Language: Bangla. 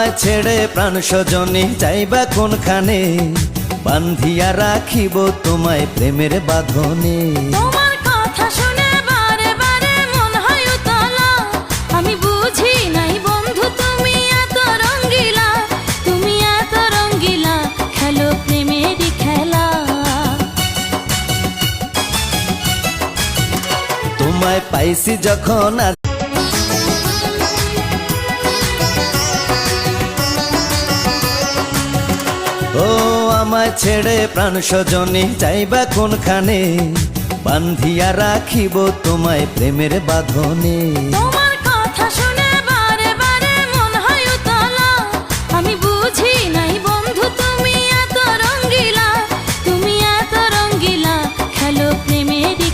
আমায় ছেড়ে প্রাণ স্বজনে যাইবা কোনখানে, বান্ধিয়া রাখিব তোমায় প্রেমের বাঁধনে। তোমার কথা শুনে বারে বারে মন হয় উতলা, আমি বুঝি নাই বন্ধু তুমি এত রঙ্গিলা, তুমি এত রঙ্গিলা, খেলো প্রেমেরই খেলা। তোমায় পাইছি যখন ও আমায় ছেড়ে প্রাণ স্বজনে যাইবা কোনখানে, বান্ধিয়া রাখিব তোমায় প্রেমের বাঁধনে। তোমার কথা শুনে বারে বারে মন হয় উতলা, আমি বুঝি নাই বন্ধু তুমি এত রঙ্গিলা, তুমি এত রঙ্গিলা, খেলো প্রেমেরই